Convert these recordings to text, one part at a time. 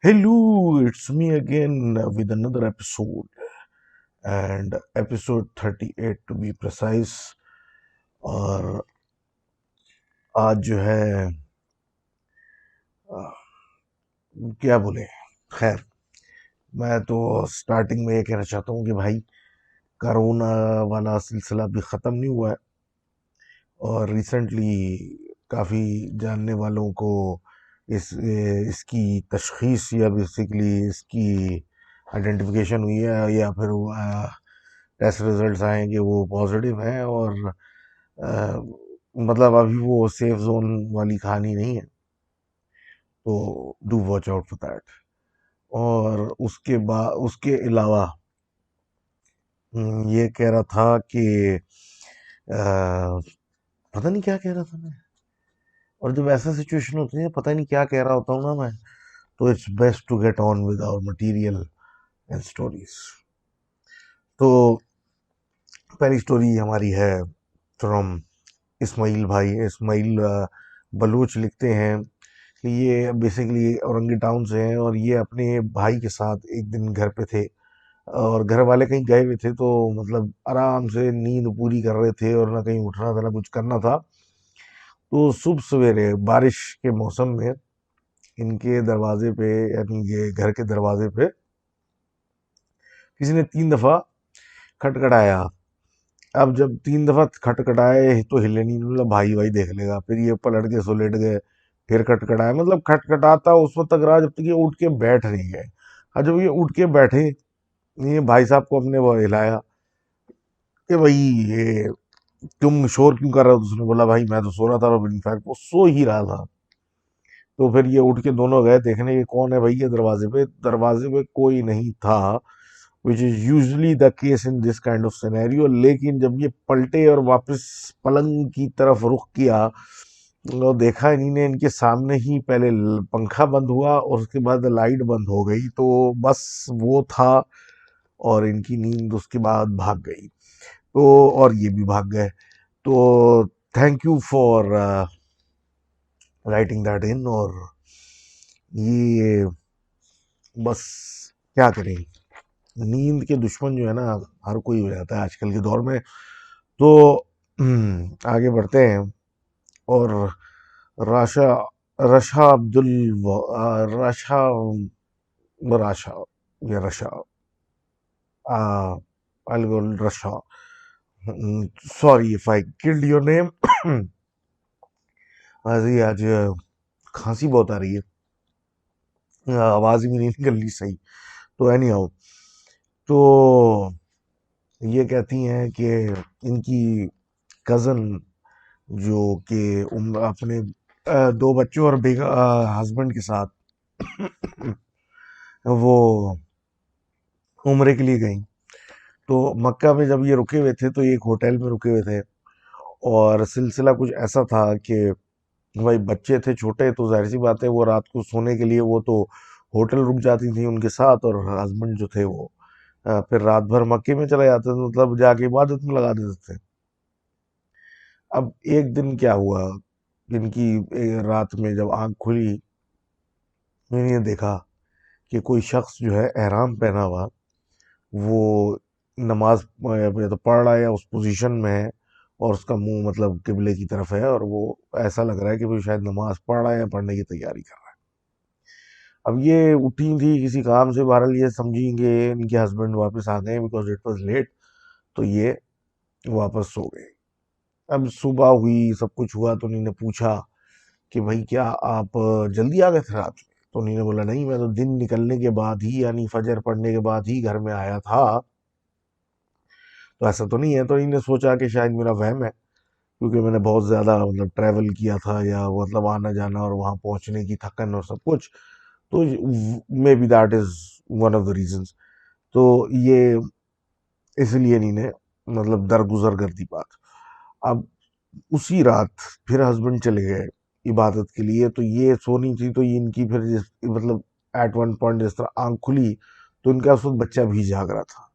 Hello, it's me again with another episode, and episode 38 to be precise. और आज जो है आ, क्या बोले, खैर, मैं तो स्टार्टिंग में ये कहना चाहता हूँ कि भाई कोरोना वाला सिलसिला भी ख़त्म नहीं हुआ है। और रिसेंटली काफ़ी जानने वालों को इसकी तशखीस या बेसिकली इसकी आइडेंटिफिकेशन हुई है, या फिर टेस्ट रिजल्ट्स आए कि वो पॉजिटिव हैं। और अ, मतलब अभी वो सेफ जोन वाली कहानी नहीं है, तो do watch out for that. और उसके बाद उसके अलावा ये कह रहा था कि पता नहीं क्या कह रहा था मैं। और जब ऐसा सिचुएशन होती है, पता नहीं क्या कह रहा होता हूँ ना मैं, तो it's best to get on with our material and stories. तो पहली स्टोरी हमारी है फ्रॉम इस्माइल भाई। इस्माइल बलूच लिखते हैं कि ये बेसिकली औरंगी टाउन से हैं, और ये अपने भाई के साथ एक दिन घर पे थे। और घर वाले कहीं गए हुए थे, तो मतलब आराम से नींद पूरी कर रहे थे, और ना कहीं उठना था ना कुछ करना था। तो सुबह सवेरे बारिश के मौसम में इनके दरवाजे पे, यानी ये घर के दरवाजे पे किसी ने 3 दफा खटखटाया। अब जब 3 दफा खटखटाए तो हिले नहीं, मतलब भाई भाई देख लेगा। फिर ये पलट के सो लेट गए। फिर खटखटाया, मतलब खटखटाता उस वक्त तक रहा जब तक ये उठ के बैठ नहीं गए। और जब ये उठ के बैठे, ये भाई साहब को अपने वो हिलाया कि भाई ये तुम शोर क्यों कर रहे हो। तो उसने बोला भाई मैं तो सो रहा था, और इनफैक्ट वो सो ही रहा था। तो फिर ये उठ के दोनों गए देखने कि कौन है भाई ये दरवाजे पे। दरवाजे पे कोई नहीं था, which is usually the case in this kind of scenario. लेकिन जब ये पलटे और वापस पलंग की तरफ रुख किया, तो देखा इन्हीं इनके सामने ही पहले पंखा बंद हुआ, और उसके बाद लाइट बंद हो गई। तो बस वो था, और इनकी नींद उसके बाद भाग गई। तो और ये भी भाग गए। तो thank you for writing that in. और ये बस क्या करें, नींद के दुश्मन जो है ना, हर कोई हो जाता है आजकल के दौर में। तो आगे बढ़ते हैं। और राशा रशा अब्दुल राशा राशा या रशा I'll go रशा। Sorry if I killed your name. आज खांसी बहुत आ रही है, आवाज भी नहीं निकल रही सही। तो एनी हाउ, तो ये कहती हैं कि इनकी कजन, जो कि अपने 2 बच्चों और हस्बैंड के साथ वो उम्रे के लिए गई। तो मक्का में जब ये रुके हुए थे, तो एक होटल में रुके हुए थे। और सिलसिला कुछ ऐसा था कि भाई बच्चे थे छोटे, तो जाहिर सी बात है वो रात को सोने के लिए वो तो होटल रुक जाती थी उनके साथ, और हस्बैंड जो थे वो फिर रात भर मक्के में चले जाते थे, मतलब जाके इबादत में लगा देते थे। अब एक दिन क्या हुआ, इनकी रात में जब आंख खुली, मैंने देखा कि कोई शख्स जो है एहराम पहना हुआ, वो नमाज या तो पढ़ रहा है या उस पोजीशन में है, और उसका मुंह मतलब किबले की तरफ है, और वो ऐसा लग रहा है कि वो शायद नमाज पढ़ रहा है या पढ़ने की तैयारी कर रहा है। अब ये उठी थी किसी काम से, बहरहाल ये समझेंगे इनके हस्बैंड वापस आ गए, बिकॉज इट वॉज लेट। तो ये वापस सो गए। अब सुबह हुई, सब कुछ हुआ, तो उन्होंने पूछा कि भाई क्या आप जल्दी आ गए थे रात में। तो उन्होंने बोला नहीं, मैं तो दिन निकलने के बाद ही, यानी फजर पढ़ने के बाद ही घर में आया था। तो ऐसा तो नहीं है। तो इन्हें सोचा कि शायद मेरा वहम है, क्योंकि मैंने बहुत ज़्यादा मतलब ट्रैवल किया था, या मतलब आना जाना और वहाँ पहुँचने की थकन और सब कुछ। तो may be that is one of the reasons. तो ये इसलिए इन्हें मतलब दरगुजर कर दी बात। अब उसी रात फिर हस्बैंड चले गए इबादत के लिए, तो ये सोनी थी। तो ये इनकी फिर मतलब एट वन पॉइंट जिस तरह आंख खुली, तो इनका उस वक्त बच्चा भी जाग रहा था।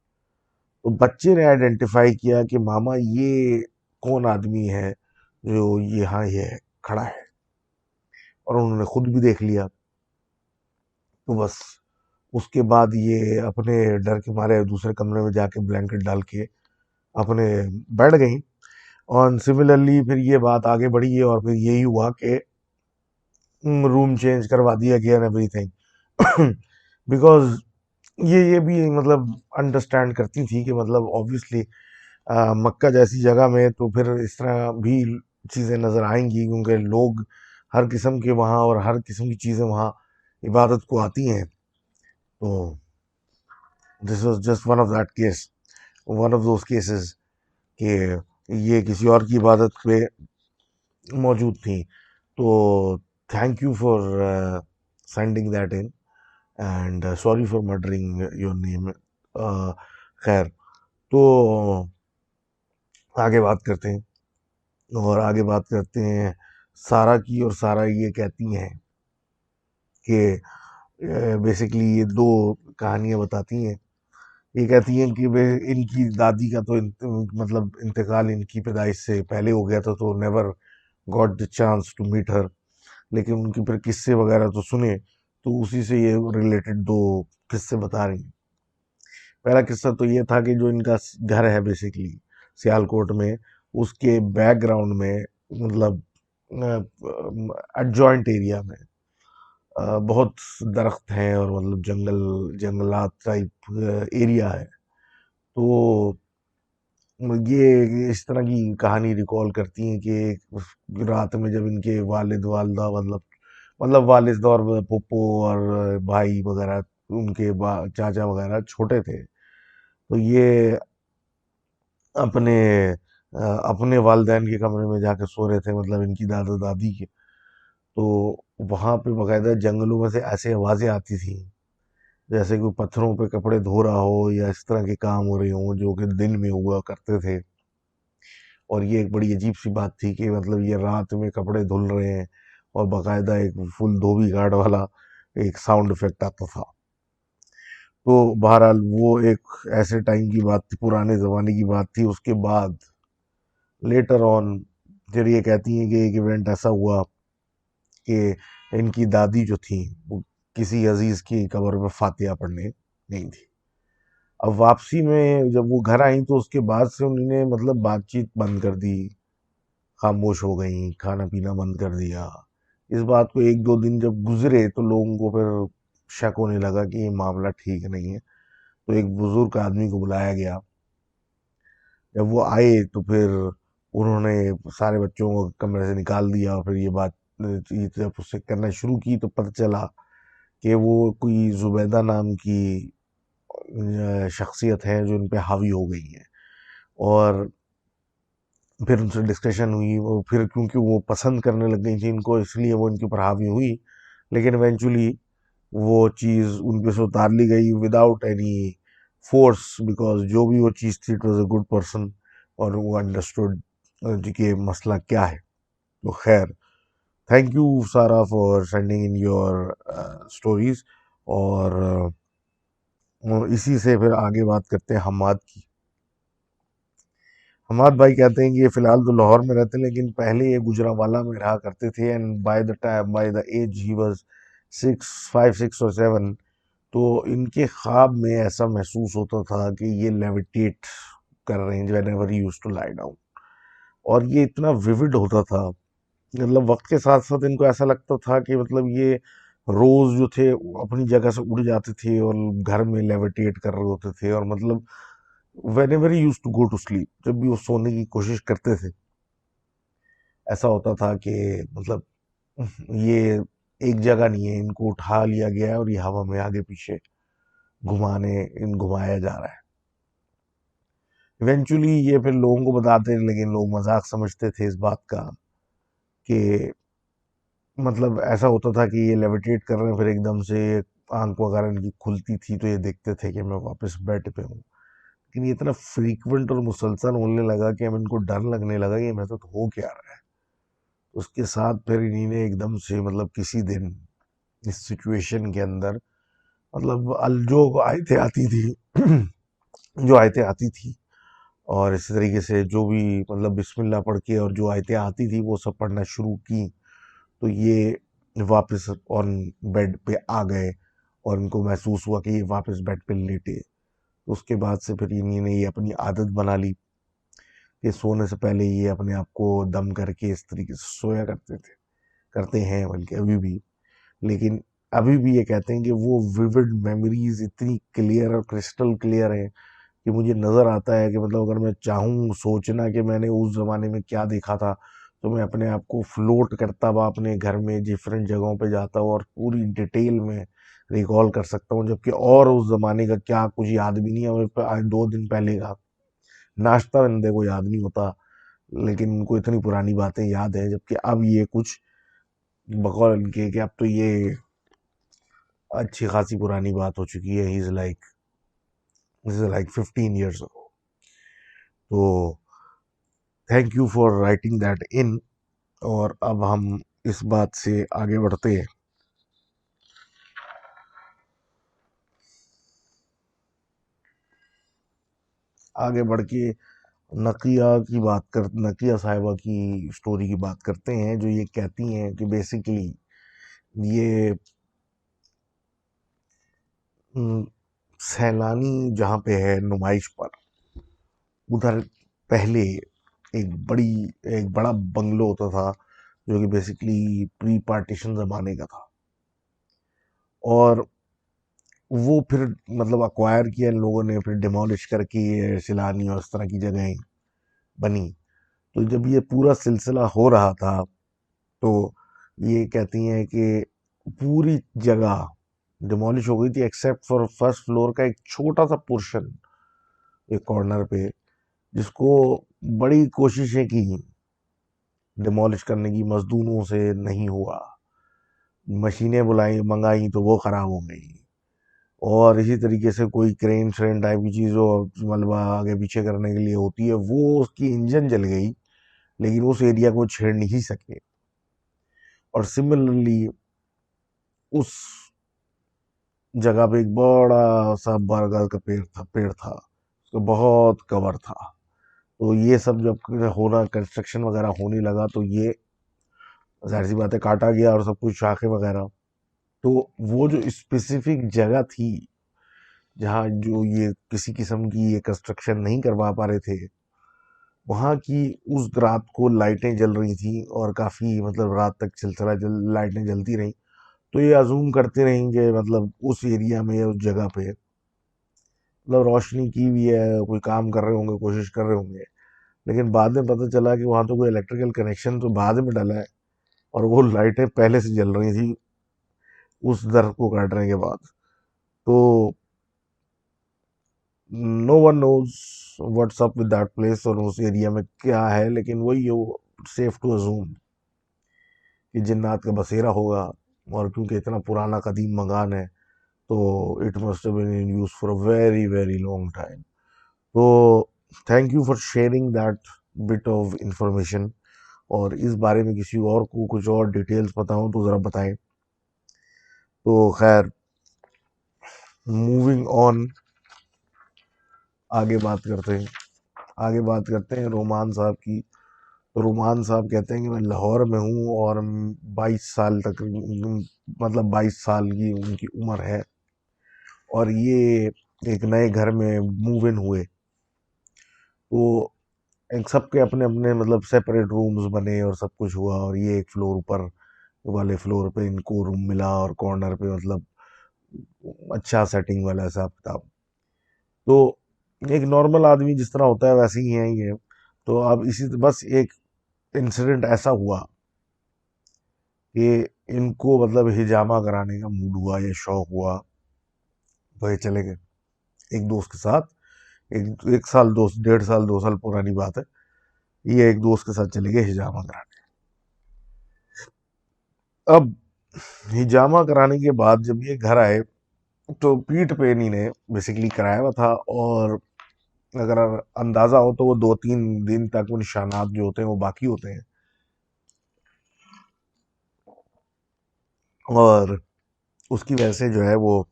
तो बच्चे ने आइडेंटिफाई किया कि मामा ये कौन आदमी है जो यहाँ ये खड़ा है। और उन्होंने खुद भी देख लिया। तो बस उसके बाद ये अपने डर के मारे दूसरे कमरे में जाके ब्लैंकेट डाल के अपने बैठ गई। और सिमिलरली फिर ये बात आगे बढ़ी है और फिर यही हुआ कि रूम चेंज करवा दिया गया एंड एवरीथिंग। बिकॉज ये भी मतलब अंडरस्टैंड करती थी कि मतलब ऑब्वियसली मक्का जैसी जगह में तो फिर इस तरह भी चीज़ें नज़र आएंगी, क्योंकि लोग हर किस्म के वहाँ और हर किस्म की चीज़ें वहाँ इबादत को आती हैं। तो this was just one of that case, one of those cases कि ये किसी और की इबादत पे मौजूद थी। तो thank you for sending that in and sorry for murdering your name. खैर, तो आगे बात करते हैं, और आगे बात करते हैं सारा की। और सारा ये कहती हैं कि बेसिकली ये दो कहानियां बताती हैं। ये कहती हैं कि वे इनकी दादी का तो मतलब इंतकाल इनकी पैदाइश से पहले हो गया था, तो never got the chance to meet her. लेकिन उनके फिर किस्से वगैरह तो सुने, तो उसी से ये रिलेटेड दो किस्से बता रही हैं। पहला किस्सा तो ये था कि जो इनका घर है बेसिकली सियालकोट में, उसके बैकग्राउंड में मतलब एडजॉइंट एरिया में बहुत दरख्त हैं और मतलब जंगलात टाइप एरिया है। तो ये इस तरह की कहानी रिकॉल करती हैं कि रात में जब इनके वालिद वालदा मतलब वालिद और पुप्पो और भाई वगैरह, उनके चाचा वगैरह छोटे थे, तो ये अपने अपने वालिदैन के कमरे में जाके सो रहे थे, मतलब इनकी दादा दादी के। तो वहाँ पे बाकायदा जंगलों में से ऐसे आवाज़ें आती थी जैसे कोई पत्थरों पे कपड़े धो रहा हो या इस तरह के काम हो रहे हों, जो कि दिन में हुआ करते थे। और ये एक बड़ी अजीब सी बात थी कि मतलब ये रात में कपड़े धुल रहे हैं और बाकायदा एक फुल धोबी गार्ड वाला एक साउंड इफेक्ट आता था। तो बहरहाल वो एक ऐसे टाइम की बात थी, पुराने ज़माने की बात थी। उसके बाद लेटर ऑन फिर ये कहती हैं कि एक इवेंट ऐसा हुआ कि इनकी दादी जो थी वो किसी अजीज़ की कब्र में फातिहा पढ़ने गई थी। अब वापसी में जब वो घर आई तो उसके बाद से उन्होंने मतलब बातचीत बंद कर दी, खामोश हो गई, खाना पीना बंद कर दिया। इस बात को 1-2 दिन जब गुजरे तो लोगों को फिर शक होने लगा कि ये मामला ठीक नहीं है। तो एक बुजुर्ग आदमी को बुलाया गया। जब वो आए तो फिर उन्होंने सारे बच्चों को कमरे से निकाल दिया और फिर ये जब उससे करना शुरू की तो पता चला कि वो कोई जुबैदा नाम की शख्सियत है जो इन पे हावी हो गई है। और फिर उनसे डिस्कशन हुई, वो फिर क्योंकि वो पसंद करने लग गई थी इनको, इसलिए वो इनके ऊपर हावी हुई। लेकिन इवेंचुअली वो चीज़ उन पे से उतार ली गई विदाउट एनी फोर्स, बिकॉज जो भी वो चीज़ थी it was a good person और वो अंडरस्टूड कि मसला क्या है। तो खैर, थैंक यू सारा for sending in your stories. और इसी से फिर आगे बात करते हैं हमाद की। हमाद भाई कहते हैं कि ये फिलहाल तो लाहौर में रहते हैं, लेकिन पहले ये गुजरांवाला में रहा करते थे। And by the age he was 6 or 7, तो इनके ख्वाब में ऐसा महसूस होता था कि ये लेविटेट कर रहे हैं whenever he used to lie down. और ये इतना विविड होता था, मतलब वक्त के साथ साथ इनको ऐसा लगता था कि मतलब ये रोज जो थे वो अपनी जगह से उड़ जाते थे और घर में लेविटेट कर रहे होते थे। और मतलब whenever he used to go to sleep, जब भी वो सोने की कोशिश करते थे, ऐसा होता था कि मतलब ये एक जगह नहीं है, इनको उठा लिया गया है और ये हवा में आगे पीछे घुमाया जा रहा है। इवेंचुअली ये फिर लोगों को बताते हैं, लेकिन लोग मजाक समझते थे इस बात का कि मतलब ऐसा होता था कि ये लेविटेट कर रहे हैं, फिर एकदम से आंख वगैरह इनकी खुलती थी तो ये देखते थे कि मैं वापस बेड पे हूँ। लेकिन ये इतना फ्रीक्वेंट और मुसलसल होने लगा कि अब इनको डर लगने लगा कि मैं तो हो क्या रहा है। उसके साथ फिर इन्हीं ने एकदम से मतलब किसी दिन इस सिचुएशन के अंदर मतलब जो आयतें आती थी जो आयतें आती थी और इसी तरीके से जो भी मतलब बिस्मिल्लाह पढ़ के और जो आयतें आती थी वो सब पढ़ना शुरू की। तो ये वापस ऑन बेड पे आ गए और इनको महसूस हुआ कि ये वापस बेड पे लेटे। तो उसके बाद से फिर इन्होंने ये अपनी आदत बना ली कि सोने से पहले ये अपने आप को दम करके इस तरीके से सोया करते थे, करते हैं बल्कि अभी भी। लेकिन अभी भी ये कहते हैं कि वो विविड मेमोरीज इतनी क्लियर और क्रिस्टल क्लियर है कि मुझे नज़र आता है कि मतलब अगर मैं चाहूँ सोचना कि मैंने उस ज़माने में क्या देखा था, तो मैं अपने आप को फ्लोट करता हुआ अपने घर में डिफरेंट जगहों पे जाता हूँ और पूरी डिटेल में रिकॉल कर सकता हूँ। जबकि और उस ज़माने का क्या कुछ याद भी नहीं है, और आज 2 दिन पहले का नाश्ता बंदे को याद नहीं होता, लेकिन उनको इतनी पुरानी बातें याद है। जबकि अब ये कुछ बकौल इनके कि अब तो ये अच्छी खासी पुरानी बात हो चुकी है। He is like 15 years ago। तो thank you for writing that in. और अब हम इस बात से आगे बढ़ते हैं। आगे बढ़ के नकिया साहिबा की स्टोरी की बात करते हैं, जो ये कहती हैं कि बेसिकली ये हम्म, सैलानी जहाँ पे है नुमाइश पर, उधर पहले एक बड़ा बंगलो होता था, जो कि बेसिकली प्री पार्टीशन जमाने का था। और वो फिर मतलब अक्वायर किया इन लोगों ने, फिर डिमोलिश करके ये सैलानी और इस तरह की जगहें बनी। तो जब ये पूरा सिलसिला हो रहा था, तो ये कहती हैं कि पूरी जगह डिमोलिश हो गई थी एक्सेप्ट फॉर फर्स्ट फ्लोर का एक छोटा सा पोर्शन, एक कॉर्नर पे, जिसको बड़ी कोशिशें की डिमोलिश करने की, मजदूरों से नहीं हुआ। मशीनें बुलाई मंगाई तो वो खराब हो गई। और इसी तरीके से कोई क्रेन श्रेन टाइप की चीज़ जो मलबा आगे पीछे करने के लिए होती है, वो उसकी इंजन जल गई, लेकिन उस एरिया को छेड़ नहीं सके। और सिमिलरली उस जगह पे एक बड़ा सा बरगद का पेड़ था, उसका बहुत कवर था। तो ये सब जब होना कंस्ट्रक्शन वगैरह होने लगा, तो ये जाहिर सी बात है काटा गया और सब कुछ शाखे वगैरह। तो वो जो स्पेसिफिक जगह थी जहाँ जो ये किसी किस्म की ये कंस्ट्रक्शन नहीं करवा पा रहे थे, वहाँ की उस रात को लाइटें जल रही थी, और काफ़ी मतलब रात तक सिलसिला लाइटें जलती रहीं। तो ये अजूम करते रहेंगे मतलब उस एरिया में, उस जगह पे मतलब रोशनी की भी है, कोई काम कर रहे होंगे, कोशिश कर रहे होंगे। लेकिन बाद में पता चला कि वहाँ तो कोई इलेक्ट्रिकल कनेक्शन तो बाद में डला है, और वो लाइटें पहले से जल रही थी उस दर को काटने के बाद। तो no one knows what's up with that place, और उस एरिया में क्या है, लेकिन वही सेफ टू अजूम कि जिन्नात का बसेरा होगा। और क्योंकि इतना पुराना कदीम मकान है, तो it must been in use for a very very long time. तो thank you for sharing that bit of information. और इस बारे में किसी और को कुछ और डिटेल्स पता हो तो ज़रा बताएं। तो खैर, मूविंग ऑन, आगे बात करते हैं। आगे बात करते हैं रोमान साहब की। तो रोमान साहब कहते हैं कि मैं लाहौर में हूँ, और 22 साल तक, मतलब 22 साल की उनकी उम्र है, और ये एक नए घर में मूव इन हुए। तो एक सबके अपने अपने मतलब सेपरेट रूम्स बने और सब कुछ हुआ, और ये एक फ्लोर ऊपर वाले फ्लोर पे इनको रूम मिला, और कॉर्नर पे मतलब अच्छा सेटिंग वाला हिसाब किताब। तो एक नॉर्मल आदमी जिस तरह होता है वैसे ही है ये। तो अब बस एक इंसिडेंट ऐसा हुआ कि इनको मतलब हिजामा कराने का मूड हुआ या शौक हुआ, तो ये चले गए एक दोस्त के साथ। एक साल, 1.5 साल 2 साल पुरानी बात है। ये एक दोस्त के साथ चले गए हिजामा कराने। अब हिजामा कराने के बाद जब ये घर आए, तो पीठ पे इन्हीं ने बेसिकली कराया हुआ था। और अगर अंदाजा हो तो वो 2-3 दिन तक वो निशानात जो होते हैं वो बाकी होते हैं। और उसकी वजह से जो है वो,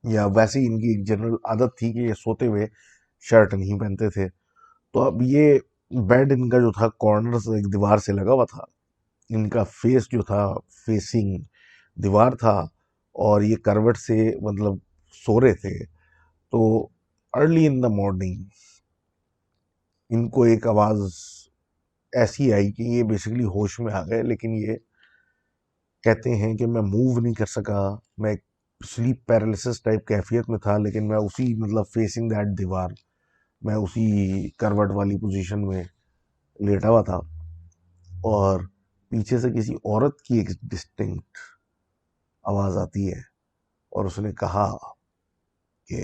या वैसे ही इनकी एक जनरल आदत थी कि ये सोते हुए शर्ट नहीं पहनते थे। तो अब ये बेड इनका जो था कॉर्नर से एक दीवार से लगा हुआ था, इनका फेस जो था फेसिंग दीवार था, और ये करवट से मतलब सो रहे थे। तो अर्ली इन द मॉर्निंग इनको एक आवाज़ ऐसी आई कि ये बेसिकली होश में आ गए, लेकिन ये कहते हैं कि मैं मूव नहीं कर सका। मैं स्लीप पैरालिसिस टाइप कैफियत में था, लेकिन मैं उसी मतलब फेसिंग दैट दीवार, मैं उसी करवट वाली पोजीशन में लेटा हुआ था। और पीछे से किसी औरत की एक डिस्टिंक्ट आवाज़ आती है, और उसने कहा कि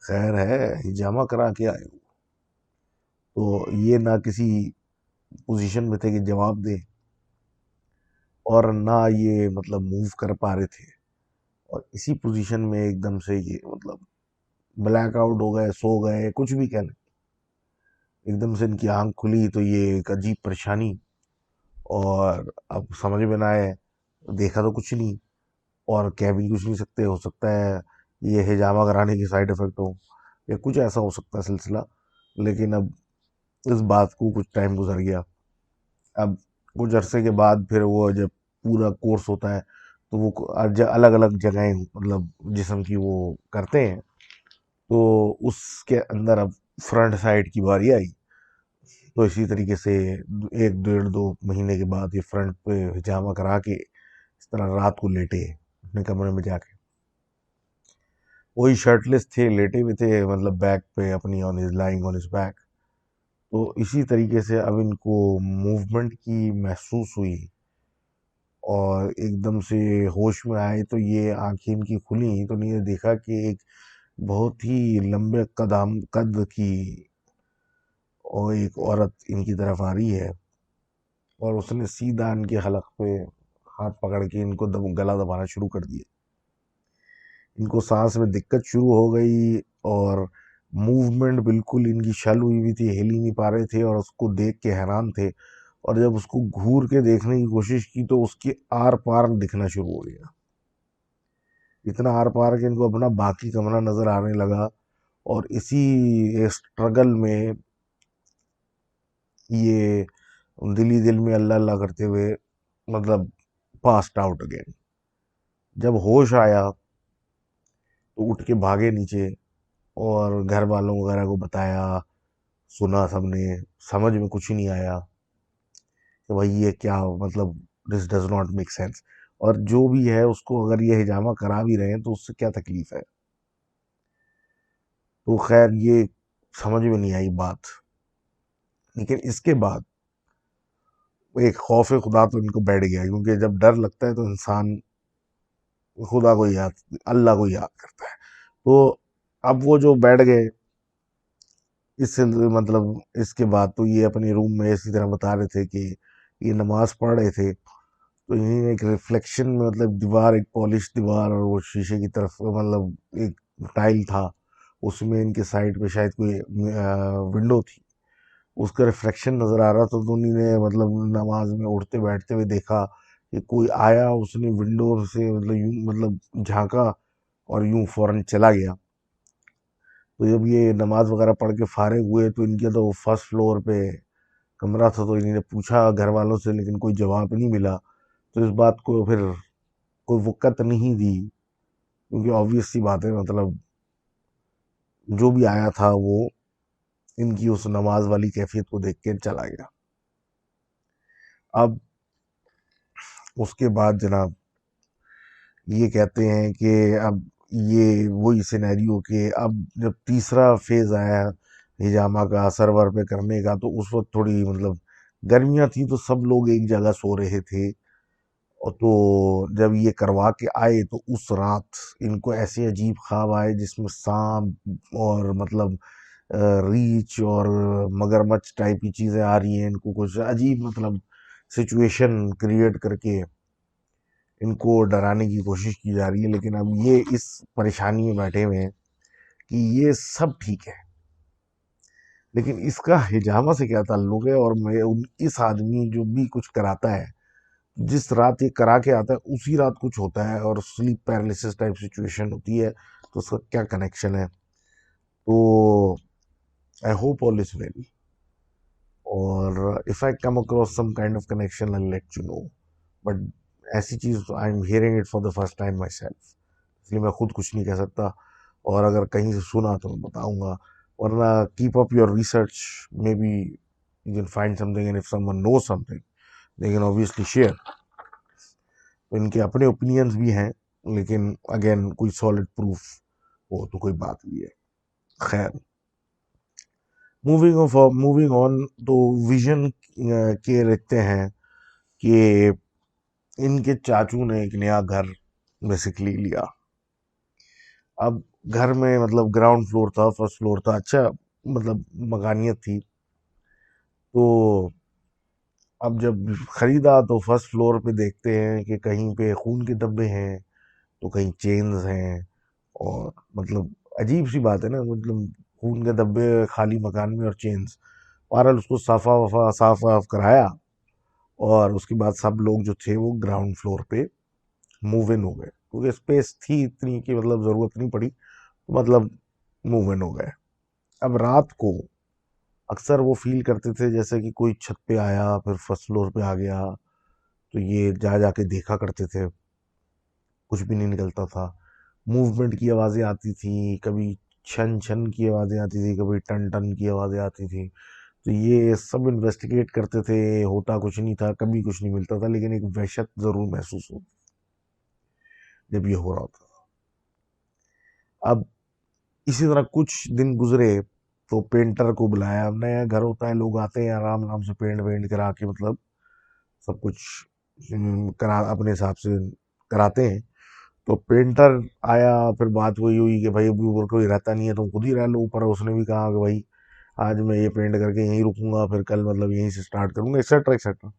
खैर है, हिजामा करा के आए हो। तो ये ना किसी पोजीशन में थे कि जवाब दे, और ना ये मतलब मूव कर पा रहे थे। और इसी पोजीशन में एकदम से ये मतलब ब्लैक आउट हो गए, सो गए, कुछ भी कह लें। एकदम से इनकी आंख खुली तो ये एक अजीब परेशानी, और अब समझ में ना आए, देखा तो कुछ नहीं और कह भी कुछ नहीं सकते। हो सकता है ये हिजामा कराने की साइड इफेक्ट हो, या कुछ ऐसा हो सकता है सिलसिला। लेकिन अब इस बात को कुछ टाइम गुजर गया। अब कुछ अरसे के बाद फिर वो जब पूरा कोर्स होता है, तो वो अलग अलग जगहें मतलब जिस्म की वो करते हैं। तो उसके अंदर अब फ्रंट साइड की बारी आई। तो इसी तरीके से एक डेढ़ दो महीने के बाद ये फ्रंट पे हिजामा करा के इस तरह रात को लेटे अपने कमरे में जाके। वही शर्टलेस थे, लेटे हुए थे, मतलब बैक पे अपनी, on his lying on his back. तो इसी तरीके से अब इनको मूवमेंट की महसूस हुई, और एकदम से होश में आए तो ये आंखें इनकी खुली तो इन्होंने देखा कि एक बहुत ही लंबे कद की और एक औरत इनकी तरफ आ रही है, और उसने सीधा इनके हलक पे हाथ पकड़ के इनको गला दबाना शुरू कर दिया। इनको सांस में दिक्कत शुरू हो गई, और मूवमेंट बिल्कुल इनकी शल हुई हुई थी, हिल ही नहीं पा रहे थे, और उसको देख के हैरान थे। और जब उसको घूर के देखने की कोशिश की तो उसके आर पार दिखना शुरू हो गया। इतना आर पार कि इनको अपना बाकी कमरा नजर आने लगा। और इसी स्ट्रगल में ये दिल ही दिल में अल्लाह अल्लाह करते हुए मतलब पास्ट आउट अगेन। जब होश आया तो उठ के भागे नीचे, और घर वालों वगैरह को बताया, सुना सबने, समझ में कुछ ही नहीं आया कि भाई ये क्या मतलब, this does not make sense. और जो भी है उसको अगर ये हिजामा करा भी रहे हैं तो उससे क्या तकलीफ है। तो खैर ये समझ में नहीं आई बात। लेकिन इसके बाद एक खौफ खुदा तो इनको बैठ गया, क्योंकि जब डर लगता है तो इंसान खुदा को याद, अल्लाह को याद करता है। तो अब वो जो बैठ गए, इससे मतलब इसके बाद तो ये अपने रूम में इसी तरह बता रहे थे कि ये नमाज पढ़ रहे थे। तो इन्हीं एक रिफ्लेक्शन में मतलब दीवार, एक पॉलिश दीवार, और वो शीशे की तरफ मतलब एक टाइल था, उसमें इनके साइड पे शायद कोई विंडो थी, उसका रिफ्लेक्शन नजर आ रहा था। तो उन्हीं ने मतलब नमाज में उठते बैठते हुए देखा कि कोई आया, उसने विंडो से मतलब यूं मतलब झांका, और यूं फौरन चला गया। तो जब ये नमाज वगैरह पढ़ के फारिग हुए तो इनके तो फर्स्ट फ्लोर पे कमरा था। तो इन्होंने पूछा घर वालों से, लेकिन कोई जवाब नहीं मिला। तो इस बात को फिर कोई वक़्त नहीं दी, क्योंकि ऑब्वियस सी बात है मतलब जो भी आया था वो इनकी उस नमाज वाली कैफियत को देख के चला गया। अब उसके बाद जनाब ये कहते हैं कि अब ये वही सिनेरियो के अब जब तीसरा फेज आया हिजामा का सर्वर पे करने का, तो उस वक्त थोड़ी मतलब गर्मियाँ थी, तो सब लोग एक जगह सो रहे थे। और तो जब ये करवा के आए तो उस रात इनको ऐसे अजीब ख्वाब आए जिसमें सांप और मतलब रीछ और मगरमच्छ टाइप की चीज़ें आ रही हैं इनको, कुछ अजीब मतलब सिचुएशन क्रिएट करके इनको डराने की कोशिश की जा रही है। लेकिन अब ये इस परेशानी में बैठे हुए हैं कि ये सब ठीक है, लेकिन इसका हिजामा से क्या ताल्लुक है। और मैं इस आदमी जो भी कुछ कराता है, जिस रात ये करा के आता है उसी रात कुछ होता है, और स्लीप पैरालिसिस टाइप सिचुएशन होती है। तो उसका क्या कनेक्शन है। तो I hope all is well, और if I come across some kind of connection I let you know. But ऐसी चीज़ I am hearing it for the first time myself, इसलिए मैं खुद कुछ नहीं कह सकता, और अगर कहीं से सुना तो मैं बताऊंगा, वरना keep up your research, may be you can find something, and if someone know something they can obviously share. तो इनके अपने ओपिनियंस भी हैं, लेकिन अगेन कोई सॉलिड प्रूफ हो तो कोई बात भी है। खैर, मूविंग ऑन, तो विजन के लिखते हैं कि इनके चाचू ने एक नया घर बेसिकली लिया। अब घर में मतलब ग्राउंड फ्लोर था, फर्स्ट फ्लोर था, अच्छा मतलब मकानियत थी। तो अब जब खरीदा तो फर्स्ट फ्लोर पे देखते हैं कि कहीं पे खून के धब्बे हैं, तो कहीं चेन्स हैं, और मतलब अजीब सी बात है ना, मतलब खून के धब्बे खाली मकान में और चेन्स। बहरहाल उसको साफा वफा साफ वाफ कराया, और उसके बाद सब लोग जो थे वो ग्राउंड फ्लोर पे मूव इन हो गए, क्योंकि स्पेस थी इतनी कि मतलब ज़रूरत नहीं पड़ी, तो मतलब मूव इन हो गए। अब रात को अक्सर वो फील करते थे जैसे कि कोई छत पे आया फिर फर्स्ट फ्लोर पे आ गया, तो ये जा जाके देखा करते थे, कुछ भी नहीं निकलता था। मूवमेंट की आवाज़ें आती थी, कभी छन छन की आवाज़ें आती थी, कभी टन टन की आवाज़ें आती थी। तो ये सब इन्वेस्टिगेट करते थे, होता कुछ नहीं था, कभी कुछ नहीं मिलता था, लेकिन एक वहशत ज़रूर महसूस होती जब ये हो रहा था। अब इसी तरह कुछ दिन गुजरे, तो पेंटर को बुलाया। अब नया घर होता है, लोग आते हैं आराम आराम से पेंट वेंट करा के, मतलब सब कुछ करा अपने हिसाब से कराते हैं। तो पेंटर आया, फिर बात वही हुई कि भाई अभी ऊपर कोई रहता नहीं है, तुम खुद ही रह लो ऊपर। उसने भी कहा कि भाई आज मैं ये पेंट करके यहीं रुकूंगा, फिर कल मतलब यहीं से स्टार्ट करूंगा, एक्सेट्रा एक्सेट्रा,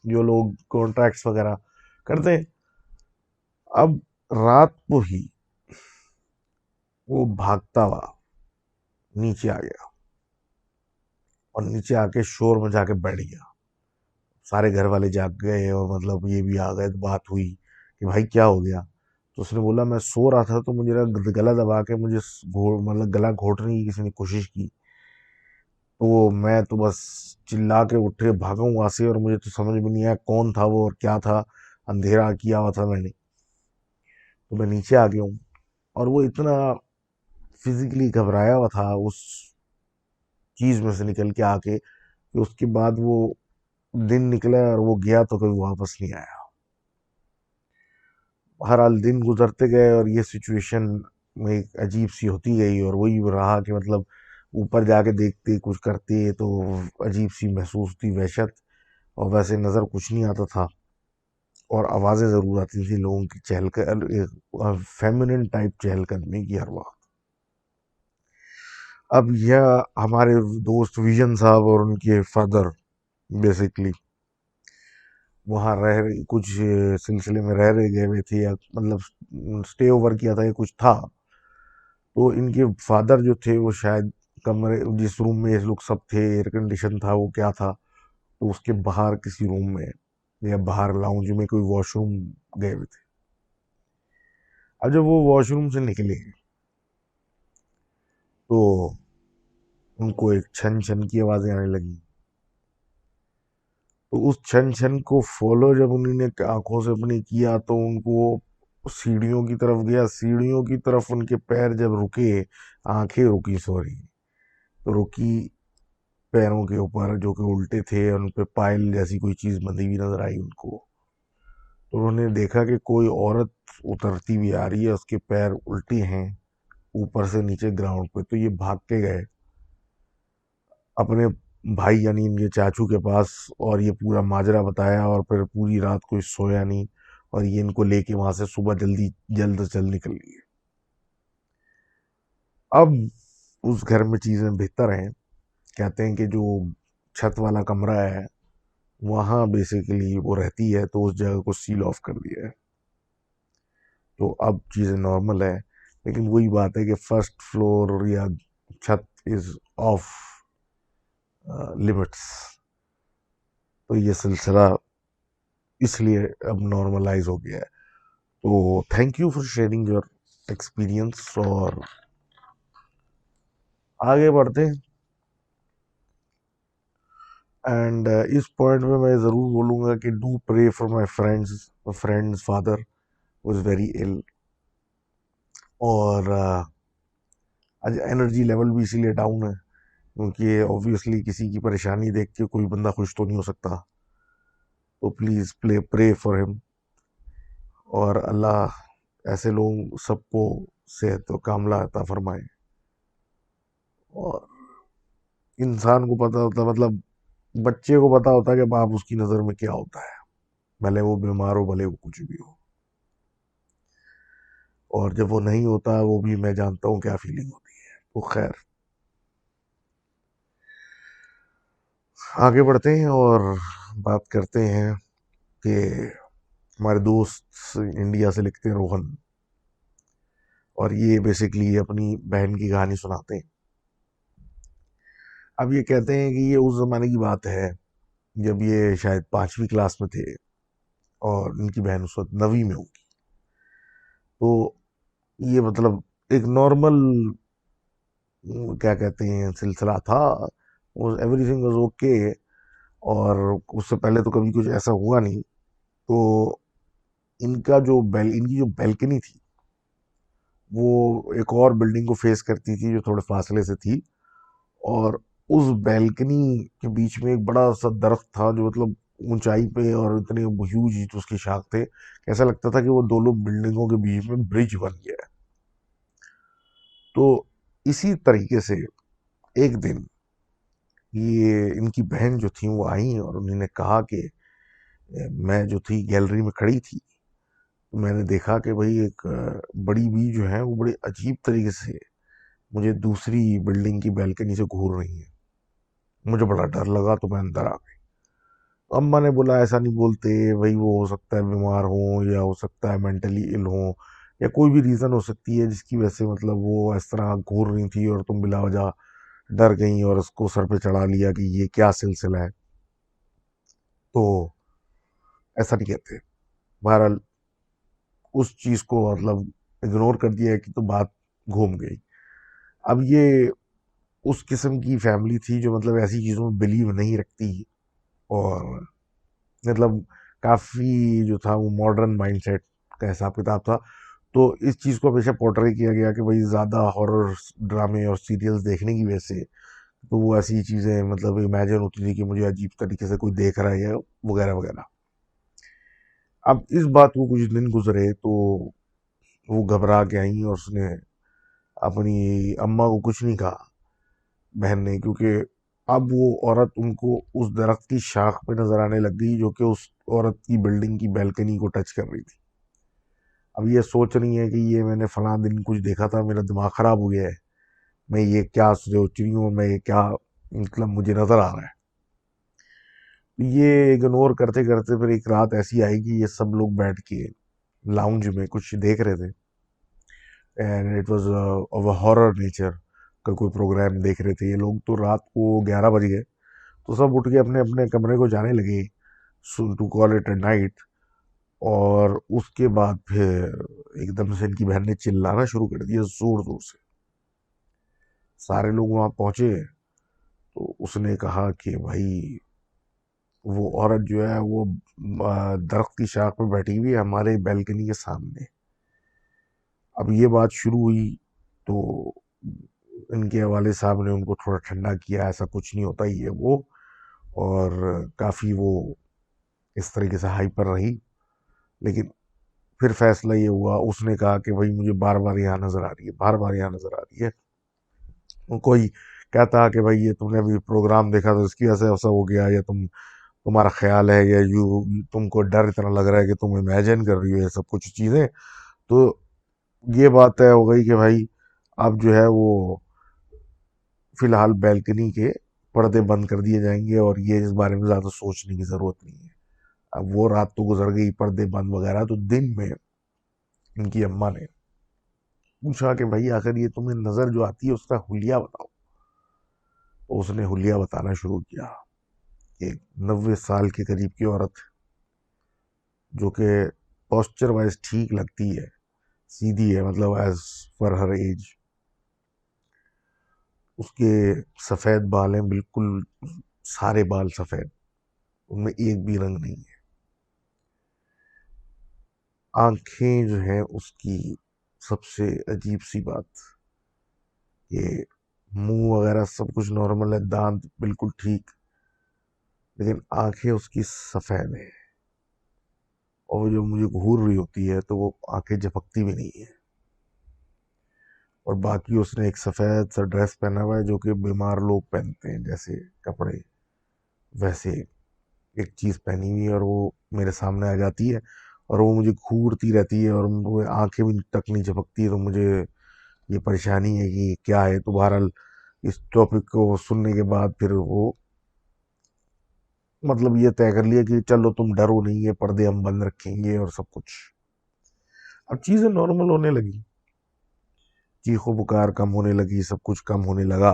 जो लोग कॉन्ट्रैक्ट्स वगैरह करते हैं। अब रात को ही वो भागता हुआ नीचे आ गया, और नीचे आके शोर में जाके बैठ गया। सारे घर वाले जाग गए, और मतलब ये भी आ गए, तो बात हुई कि भाई क्या हो गया। तो उसने बोला मैं सो रहा था, तो मुझे गला दबा के मुझे मतलब गला घोटने की किसी ने कोशिश की, तो मैं तो बस चिल्ला के उठे भागा वहां से, और मुझे तो समझ में नहीं आया कौन था वो और क्या था, अंधेरा किया हुआ था मैंने। तो मैं नीचे आ गया हूँ, और वो इतना फिजिकली घबराया हुआ था उस चीज में से निकल के आके, कि उसके बाद वो दिन निकला और वो गया तो कभी वापस नहीं आया। बहरहाल दिन गुजरते गए, और ये सिचुएशन में एक अजीब सी होती गई, और वही रहा कि मतलब ऊपर जाके देखते कुछ करते तो अजीब सी महसूस होती वहशत, और वैसे नज़र कुछ नहीं आता था, और आवाज़ें ज़रूर आती थी लोगों की चहल फेमिनिन टाइप चहलकदमी की हर वक्त। अब यह हमारे दोस्त विजन साहब और उनके फादर बेसिकली वहाँ कुछ सिलसिले में रह रहे गए हुए थे, या मतलब स्टे ओवर किया था या कुछ था। तो इनके फादर जो थे वो शायद कमरे, जिस रूम में ये लोग सब थे, एयर कंडीशन था वो क्या था, तो उसके बाहर किसी रूम में या बाहर लाउंज में कोई वॉशरूम गए हुए थे। अब जब वो वॉशरूम से निकले, तो उनको एक छन छन की आवाज़ें आने लगी। तो उस छन छन को फॉलो जब उन्होंने आंखों से अपनी किया, तो उनको सीढ़ियों की तरफ गया, सीढ़ियों की तरफ उनके पैर जब रुके, आंखें रुकी, सॉरी, तो रुकी पैरों के ऊपर जो कि उल्टे थे, और उन पे पायल जैसी कोई चीज बंधी हुई नजर आई उनको। तो उन्होंने देखा कि कोई औरत उतरती हुई आ रही है, उसके पैर उल्टे हैं ऊपर से नीचे ग्राउंड पे। तो ये भाग के गए अपने भाई यानी इनके चाचू के पास, और ये पूरा माजरा बताया, और फिर पूरी रात कोई सोया नहीं, और ये इनको लेके वहां से सुबह जल्द से जल्द निकल लिए। अब उस घर में चीजें बेहतर हैं, कहते हैं कि जो छत वाला कमरा है वहाँ बेसिकली वो रहती है, तो उस जगह को सील ऑफ कर दिया है, तो अब चीज़ें नॉर्मल है। लेकिन वही बात है कि फर्स्ट फ्लोर या छत इज ऑफ लिमिट्स, तो ये सिलसिला इसलिए अब नॉर्मलाइज हो गया है। तो thank you for sharing your experience, और आगे बढ़ते हैं। एंड इस पॉइंट में मैं ज़रूर बोलूँगा कि do pray for my friends father was very ill. और आज एनर्जी लेवल भी इसीलिए डाउन है क्योंकि ऑब्वियसली किसी की परेशानी देख के कोई बंदा खुश तो नहीं हो सकता। तो प्लीज़ प्रे फॉर हिम, और अल्लाह ऐसे लोग सबको सेहत और कामला अता फरमाए। और इंसान को पता होता, मतलब बच्चे को पता होता है कि बाप उसकी नज़र में क्या होता है, भले वो बीमार हो भले वो कुछ भी हो। और जब वो नहीं होता वो भी मैं जानता हूँ क्या फीलिंग होती है। तो खैर, आगे बढ़ते हैं और बात करते हैं कि हमारे दोस्त इंडिया से लिखते हैं रोहन, और ये बेसिकली अपनी बहन की कहानी सुनाते हैं। अब ये कहते हैं कि ये उस ज़माने की बात है जब ये शायद 5वीं क्लास में थे और इनकी बहन उस वक्त 9वीं में होगी। तो ये मतलब एक नॉर्मल, क्या कहते हैं, सिलसिला था। Everything was okay. और उससे पहले तो कभी कुछ ऐसा हुआ नहीं। तो इनकी जो बैल्कनी थी वो एक और बिल्डिंग को फेस करती थी जो थोड़े फासले से थी। और उस बैल्कनी के बीच में एक बड़ा सा दरख्त था जो मतलब ऊंचाई पे, और इतने ह्यूज उसके शाख थे, ऐसा लगता था कि वो दोनों बिल्डिंगों के बीच में ब्रिज बन गया है। तो इसी तरीके से एक दिन ये इनकी बहन जो थी वो आई और उन्होंने कहा कि मैं जो थी गैलरी में खड़ी थी, तो मैंने देखा कि भाई एक बड़ी बी जो है वो बड़ी अजीब तरीके से मुझे दूसरी बिल्डिंग की बैल्कनी से घूर रही है। मुझे बड़ा डर लगा तो मैं अंदर आ गई। अम्मा ने बोला ऐसा नहीं बोलते भाई, वो हो सकता है बीमार हो, या हो सकता है मेंटली इल हो, या कोई भी रीज़न हो सकती है जिसकी वजह से मतलब वो इस तरह घूर रही थी और तुम बिला वजह डर गई और उसको सर पे चढ़ा लिया कि ये क्या सिलसिला है। तो ऐसा नहीं कहते। बहरहाल उस चीज़ को मतलब इग्नोर कर दिया है कि तो बात घूम गई। अब ये उस किस्म की फैमिली थी जो मतलब ऐसी चीज़ों में बिलीव नहीं रखती, और मतलब काफ़ी जो था वो मॉडर्न माइंडसेट का हिसाब किताब था। तो इस चीज़ को हमेशा पोर्ट्रे किया गया कि भाई ज़्यादा हॉरर ड्रामे और सीरियल्स देखने की वजह से तो वो ऐसी चीज़ें मतलब इमेजिन होती थी कि मुझे अजीब तरीके से कोई देख रहा है वगैरह वगैरह। अब इस बात को कुछ दिन गुजरे तो वो घबरा के आई और उसने अपनी अम्मा को कुछ नहीं कहा, बहन ने, क्योंकि अब वो औरत उनको उस दरख्त की शाख पे नजर आने लग गई जो कि उस औरत की बिल्डिंग की बैल्कनी को टच कर रही थी। अब ये सोच रही है कि ये मैंने फलां दिन कुछ देखा था, मेरा दिमाग खराब हो गया है, मैं ये क्या सोच रही हूँ, मैं ये क्या मतलब मुझे नजर आ रहा है। ये इग्नोर करते करते फिर एक रात ऐसी आई कि ये सब लोग बैठ के लाउंज में कुछ देख रहे थे, and it was of a horror nature का कोई प्रोग्राम देख रहे थे ये लोग। तो रात को 11 बज गए, तो सब उठ के अपने अपने कमरे को जाने लगे, to call it a night. और उसके बाद फिर एकदम से इनकी बहन ने चिल्लाना शुरू कर दिया जोर जोर से। सारे लोग वहां पहुंचे तो उसने कहा कि भाई वो औरत जो है वो दरख्त की शाख पे बैठी हुई है हमारे बैल्कनी के सामने। अब ये बात शुरू हुई तो इनके वाले साहब ने उनको थोड़ा ठंडा किया, ऐसा कुछ नहीं होता ये वो। और काफ़ी वो इस तरीके से हाइपर रही। लेकिन फिर फैसला ये हुआ, उसने कहा कि भाई मुझे बार बार यहाँ नज़र आ रही है, बार बार यहाँ नज़र आ रही है। कोई कहता कि भाई ये तुमने अभी प्रोग्राम देखा तो इसकी वजह से ऐसा हो गया, या तुम्हारा ख्याल है, या तुमको डर इतना लग रहा है कि तुम इमेजिन कर रही हो ये सब कुछ चीज़ें। तो ये बात तय हो गई कि भाई अब जो है वो फिलहाल बैल्कनी के पर्दे बंद कर दिए जाएंगे और ये इस बारे में ज़्यादा सोचने की ज़रूरत नहीं है। अब वो रात तो गुजर गई, पर्दे बंद वगैरह। तो दिन में इनकी अम्मा ने पूछा कि भाई आखिर ये तुम्हें नज़र जो आती है उसका हुलिया बताओ। तो उसने हुलिया बताना शुरू किया। एक 90 साल के करीब की औरत जो कि पोस्चर वाइज ठीक लगती है, सीधी है, मतलब एज पर हर एज। उसके सफ़ेद बाल हैं बिल्कुल, सारे बाल सफेद, उनमें एक भी रंग नहीं है। आंखें जो है उसकी, सबसे अजीब सी बात, ये मुंह वगैरह सब कुछ नॉर्मल है, दांत बिल्कुल ठीक, लेकिन आंखें उसकी सफेद है। और जो मुझे घूर रही होती है तो वो आंखें झपकती भी नहीं है। और बाकी उसने एक सफेद सा ड्रेस पहना हुआ है जो कि बीमार लोग पहनते हैं, जैसे कपड़े, वैसे एक चीज पहनी हुई है। और वो मेरे सामने आ जाती है और वो मुझे घूरती रहती है और वो आंखें भी तक नहीं झपकती है। तो मुझे ये परेशानी है कि क्या है। तो बहरहाल इस टॉपिक को सुनने के बाद फिर वो मतलब ये तय कर लिया कि चलो तुम डरो नहीं, ये पर्दे हम बंद रखेंगे और सब कुछ। अब चीजें नॉर्मल होने लगी, चीखो पुकार कम होने लगी, सब कुछ कम होने लगा।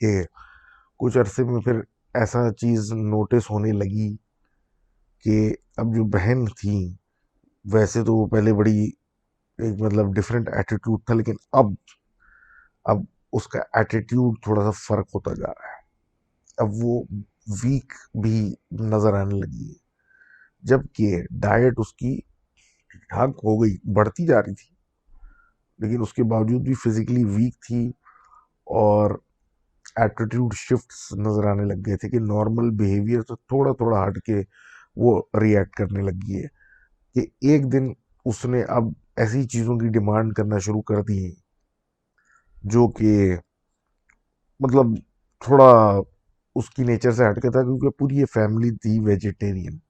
कि कुछ अरसे में फिर ऐसा चीज नोटिस होने लगी कि अब जो बहन थी, वैसे तो वो पहले बड़ी एक मतलब डिफरेंट एटीट्यूड था, लेकिन अब उसका एटीट्यूड थोड़ा सा फर्क होता जा रहा है। अब वो वीक भी नजर आने लगी है, जबकि डाइट उसकी ठीक ठाक हो गई, बढ़ती जा रही थी, लेकिन उसके बावजूद भी फिजिकली वीक थी। और एटीट्यूड शिफ्ट्स नजर आने लग गए थे कि नॉर्मल बिहेवियर से थोड़ा थोड़ा हट के वो रिएक्ट करने लगी है। कि एक दिन उसने अब ऐसी चीजों की डिमांड करना शुरू कर दी है जो कि मतलब थोड़ा उसकी नेचर से हटके था, क्योंकि पूरी ये फैमिली थी वेजिटेरियन।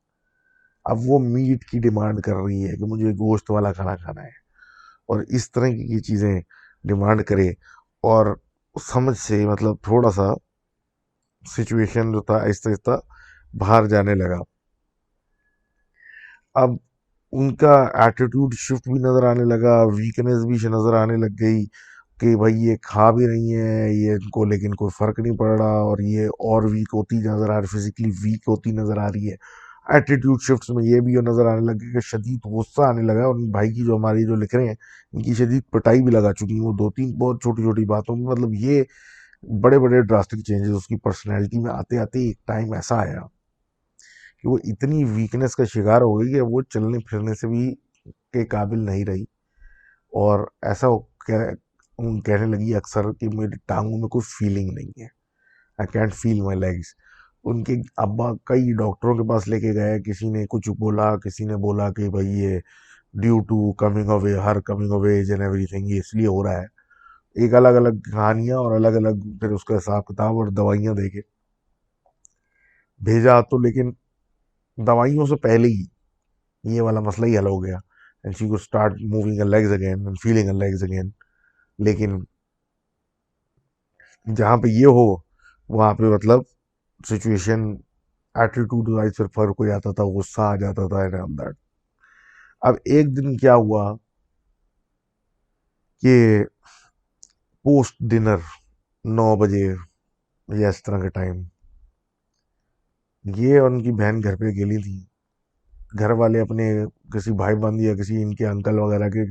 अब वो मीट की डिमांड कर रही है कि मुझे गोश्त वाला खाना खाना है, और इस तरह की चीजें डिमांड करे। और समझ से मतलब थोड़ा सा सिचुएशन जो था आहिस्ता आहिस्ता बाहर जाने लगा। अब उनका एटीट्यूड शिफ्ट भी नजर आने लगा, वीकनेस भी नजर आने लग गई कि भाई ये खा भी रही है ये इनको, लेकिन कोई फर्क नहीं पड़ रहा, और ये और वीक होती नजर आ रही, फिजिकली वीक होती नजर आ रही है। एटीट्यूड शिफ्ट्स में ये भी नजर आने लगे कि शदीद गुस्सा आने लगा। और भाई की जो हमारी जो लिख रहे हैं, इनकी शदीद पिटाई भी लगा चुकी है वो, दो तीन बहुत छोटी छोटी बातों में। मतलब ये बड़े बड़े ड्रास्टिक चेंजेस उसकी पर्सनैलिटी में आते आते एक टाइम ऐसा आया कि वो इतनी वीकनेस का शिकार हो गई कि वो चलने फिरने से भी के काबिल नहीं रही। और ऐसा कहने लगी अक्सर कि मेरी टांगों में कोई फीलिंग नहीं है, I can't feel my legs. उनके अब्बा कई डॉक्टरों के पास लेके गए, किसी ने कुछ बोला, किसी ने बोला कि भाई ये due to coming of age, her coming of age and everything, ये इसलिए हो रहा है। एक अलग अलग कहानियां और अलग अलग फिर उसका हिसाब किताब और दवाइयां देके भेजा। तो लेकिन दवाइयों से पहले ही ये वाला मसला ही हल हो गया, and she could start moving her legs again and feeling her legs again। लेकिन जहाँ पे ये हो, वहाँ पे मतलब सिचुएशन एटीट्यूड वाइज फिर फर्क हो जाता था, गुस्सा आ जाता था एंड ऑल दैट। अब एक दिन क्या हुआ कि पोस्ट डिनर 9 बजे या इस तरह का टाइम, ये और उनकी बहन घर पे अकेली थी। घर वाले अपने किसी भाई बंद या किसी इनके अंकल वगैरह के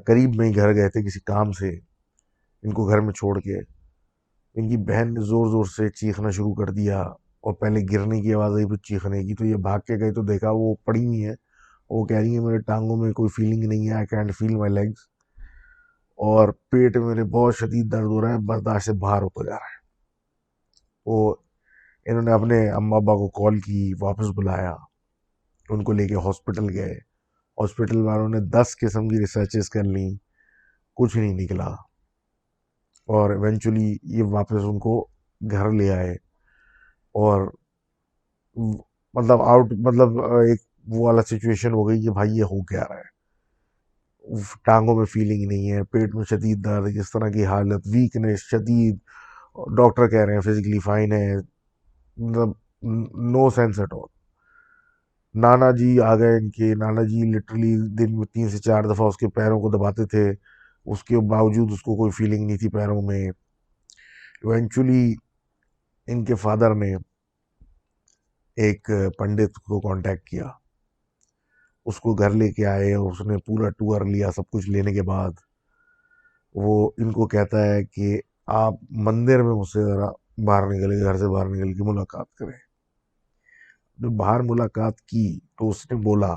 करीब में ही घर गए थे किसी काम से, इनको घर में छोड़ के। इनकी बहन ने जोर जोर से चीखना शुरू कर दिया, और पहले गिरने की आवाज आई फिर चीखने की। तो ये भाग के गए तो देखा वो पड़ी हुई है। वो कह रही है मेरे टांगों में कोई फीलिंग नहीं है, I can't feel my legs, और पेट में मेरे बहुत शदीद दर्द हो रहा है, बर्दाश्त से बाहर होता जा रहा है। वो इन्होंने अपने अम्मा अब्बा को कॉल की, वापस बुलाया, उनको लेके हॉस्पिटल गए। हॉस्पिटल वालों ने 10 किस्म की रिसर्चेस कर ली, कुछ नहीं निकला। और इवेंचुअली ये वापस उनको घर ले आए। और मतलब आउट मतलब एक वो वाला सिचुएशन हो गई कि भाई ये हो क्या रहा है। टांगों में फीलिंग नहीं है, पेट में शदीद दर्द, इस तरह की हालत, वीकनेस शदीद। डॉक्टर कह रहे हैं फिजिकली फाइन है, मतलब नो सेंस एट ऑल। नाना जी आ गए इनके, नाना जी लिटरली दिन में 3 से 4 दफा उसके पैरों को दबाते थे, उसके बावजूद उसको कोई फीलिंग नहीं थी पैरों में। इवेंचुअली इनके फादर ने एक पंडित को कांटेक्ट किया, उसको घर लेके आए, और उसने पूरा टूर लिया। सब कुछ लेने के बाद वो इनको कहता है कि आप मंदिर में मुझसे ज़रा बाहर निकल के, घर से बाहर निकल के मुलाकात करें। जब बाहर मुलाकात की तो उसने बोला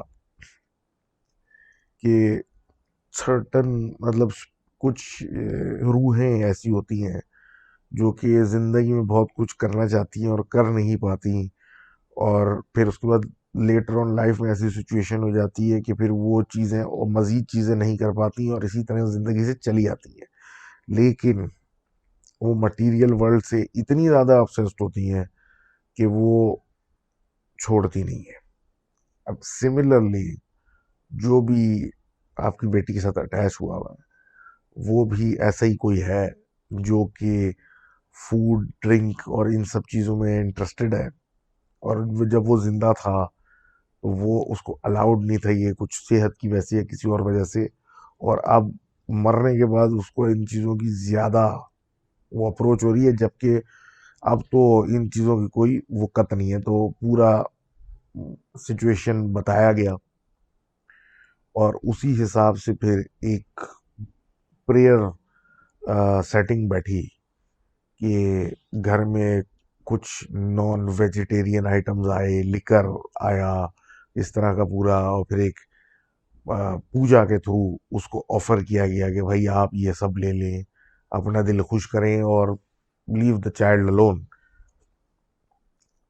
कि सर्टन मतलब कुछ रूहें ऐसी होती हैं जो कि ज़िंदगी में बहुत कुछ करना चाहती हैं और कर नहीं पाती, और फिर उसके बाद लेटर ऑन लाइफ में ऐसी सिचुएशन हो जाती है कि फिर वो चीज़ें और मज़ीद चीज़ें नहीं कर पाती और इसी तरह ज़िंदगी से चली आती हैं। लेकिन वो मटेरियल वर्ल्ड से इतनी ज़्यादा ऑब्सेस्ड होती हैं कि वो छोड़ती नहीं है। अब सिमिलरली जो भी आपकी बेटी के साथ अटैच हुआ हुआ है, वो भी ऐसा ही कोई है जो कि फूड, ड्रिंक और इन सब चीज़ों में इंटरेस्टेड है। और जब वो ज़िंदा था तो वो उसको अलाउड नहीं था, ये कुछ सेहत की वैसी या किसी और वजह से। और अब मरने के बाद उसको इन चीज़ों की ज़्यादा वो अप्रोच हो रही है, जबकि अब तो इन चीज़ों की कोई वक़्त नहीं है। तो पूरा सिचुएशन बताया गया और उसी हिसाब से फिर एक प्रेयर सेटिंग बैठी कि घर में कुछ नॉन वेजिटेरियन आइटम्स आए, लिकर आया, इस तरह का पूरा। और फिर एक पूजा के थ्रू उसको ऑफर किया गया कि भाई आप ये सब ले लें, अपना दिल खुश करें और लीव द चाइल्ड अलोन।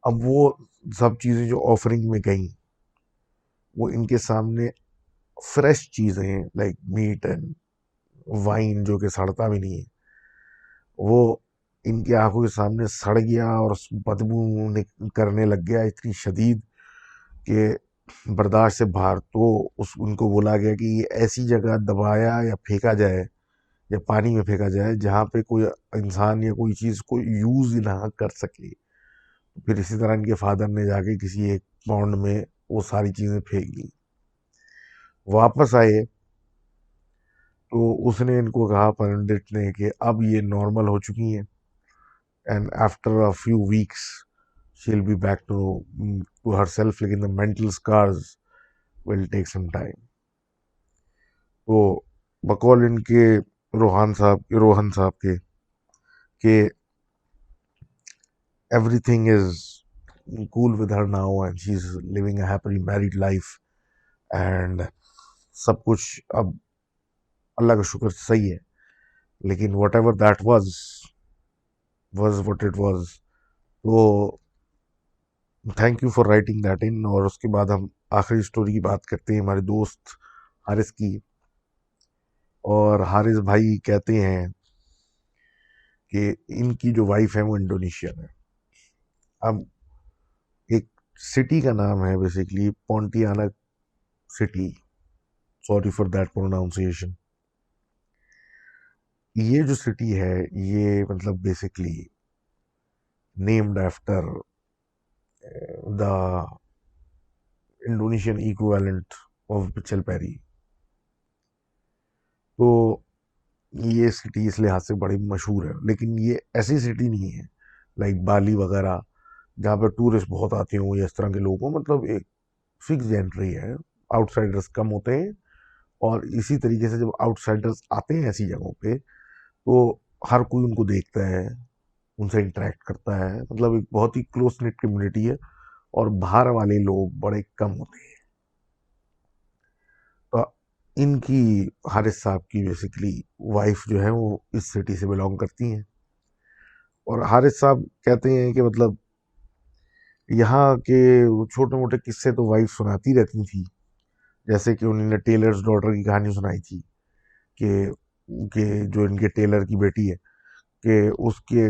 अब वो सब चीज़ें जो ऑफरिंग में गई, वो इनके सामने फ्रेश चीज़ें लाइक मीट एंड वाइन जो कि सड़ता भी नहीं है, वो इनकी आंखों के सामने सड़ गया और बदबू करने लग गया इतनी शदीद कि बर्दाश्त से बाहर। तो उस उनको बोला गया कि ये ऐसी जगह दबाया या फेंका जाए या पानी में फेंका जाए जहाँ पे कोई इंसान या कोई चीज़ को यूज़ ना कर सके। फिर इसी तरह इनके फादर ने जाके किसी एक पौंड में वो सारी चीज़ें फेंक दी। वापस आए तो उसने इनको कहा, पंडित ने, कि अब ये नॉर्मल हो चुकी हैं and after a few weeks she will be back to herself, लेकिन the mental scars will take some time. तो बकौल इनके रोहन साहब के कि everything is cool with her now and she's living a happily married life and सब कुछ अब अल्लाह का शुक्र से सही है। लेकिन whatever that was what it was. तो thank you for writing that in. और उसके बाद हम आखिरी स्टोरी की बात करते हैं, हमारे दोस्त हारिस की। और हारिस भाई कहते हैं कि इनकी जो वाइफ है वो इंडोनेशियन है। अब एक सिटी का नाम है basically Pontianak city, sorry for that pronunciation. ये जो सिटी है ये मतलब basically named after the Indonesian equivalent of पिचलपैरी। तो ये सिटी इस लिहाज से बड़ी मशहूर है, लेकिन ये ऐसी सिटी नहीं है लाइक बाली वगैरह जहाँ पर टूरिस्ट बहुत आते हों या इस तरह के लोग हों। मतलब एक फिक्स एंट्री है, आउटसाइडर्स कम होते हैं। और इसी तरीके से जब आउटसाइडर्स आते हैं ऐसी जगहों पे तो हर कोई उनको देखता है, उनसे इंटरेक्ट करता है। मतलब एक बहुत ही क्लोज निट कम्युनिटी है और बाहर वाले लोग बड़े कम होते हैं। तो इनकी, हारिस साहब की बेसिकली वाइफ जो है वो इस सिटी से बिलोंग करती हैं। और हारिस साहब कहते हैं कि मतलब यहाँ के छोटे मोटे किस्से तो वाइफ सुनाती रहती थी। जैसे कि उन्होंने टेलर्स डॉटर की कहानी सुनाई थी कि जो इनके टेलर की बेटी है कि उसके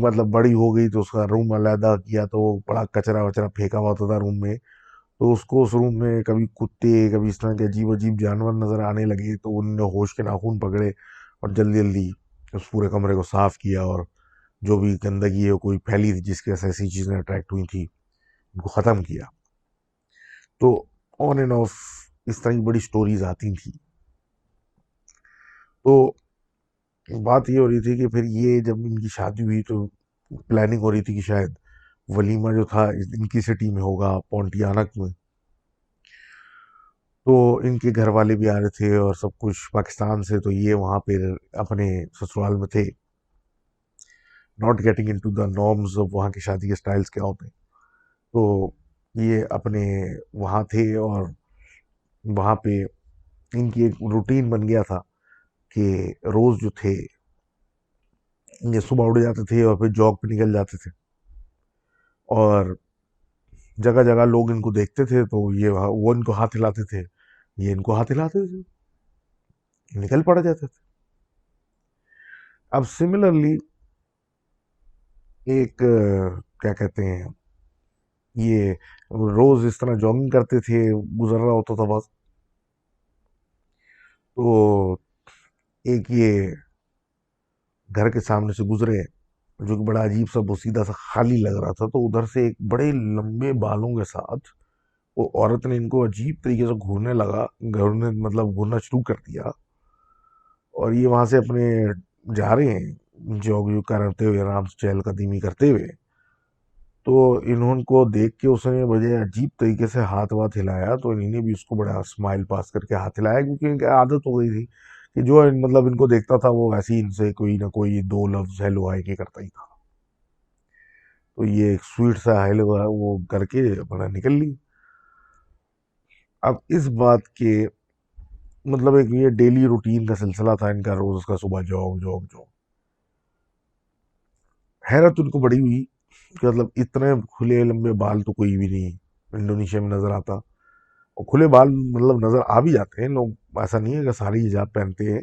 मतलब बड़ी हो गई तो उसका रूम अलहदा किया तो बड़ा कचरा वचरा फेंका हुआ होता था रूम में। तो उसको उस रूम में कभी कुत्ते, कभी इस तरह के अजीब अजीब जानवर नजर आने लगे तो उन्होंने होश के नाखून पकड़े और जल्दी जल्दी उस पूरे कमरे को साफ किया और जो भी गंदगी है कोई फैली थी जिसकी वजह से ऐसी चीज़ें अट्रैक्ट हुई थी उनको ख़त्म किया। तो ऑन एंड ऑफ इस तरह की बड़ी स्टोरीज आती थी। तो बात ये हो रही थी कि फिर ये जब इनकी शादी हुई तो प्लानिंग हो रही थी कि शायद वलीमा जो था इनकी सिटी में होगा, पोंटियानक में। तो इनके घर वाले भी आ रहे थे और सब कुछ पाकिस्तान से, तो ये वहाँ पे अपने ससुराल में थे। Not getting into the norms of वहाँ के शादी के स्टाइल्स क्या होते हैं। तो ये अपने वहाँ थे, और वहाँ पे इनकी एक रूटीन बन गया था कि रोज जो थे ये सुबह उठ जाते थे और फिर जॉग पे निकल जाते थे, और जगह जगह लोग इनको देखते थे तो ये वो इनको हाथ हिलाते थे, ये इनको हाथ हिलाते थे, निकल पड़ जाते थे। अब सिमिलरली एक क्या कहते हैं, ये रोज इस तरह जॉगिंग करते थे, गुजर रहा होता था बस। तो एक ये घर के सामने से गुजरे, जो कि बड़ा अजीब सा, वो सीधा सा खाली लग रहा था, तो उधर से एक बड़े लंबे बालों के साथ वो औरत ने इनको अजीब तरीके से घूरने लगा, घूरने मतलब घूरना शुरू कर दिया। और ये वहां से अपने जा रहे हैं जॉग जो करते हुए, आराम से चहलकदमी करते हुए। तो इन्होंने देख के उसने बड़े अजीब तरीके से हाथ वाथ हिलाया, तो इन्होंने भी उसको बड़ा स्माइल पास करके हाथ हिलाया, क्योंकि इनकी आदत हो गई थी कि जो मतलब इनको देखता था वो वैसे ही इनसे कोई ना कोई दो लफ्ज हेलो हाय के करता ही था। तो ये एक स्वीट सा हेलो वो करके अपना निकल ली। अब इस बात के मतलब एक ये डेली रूटीन का सिलसिला था इनका, रोज का सुबह जॉग जॉग जॉग। हैरत उनको बड़ी हुई कि मतलब इतने खुले लंबे बाल तो कोई भी नहीं इंडोनेशिया में नजर आता। और खुले बाल मतलब नजर आ भी जाते हैं लोग, ऐसा नहीं है कि सारी हिजाब पहनते हैं,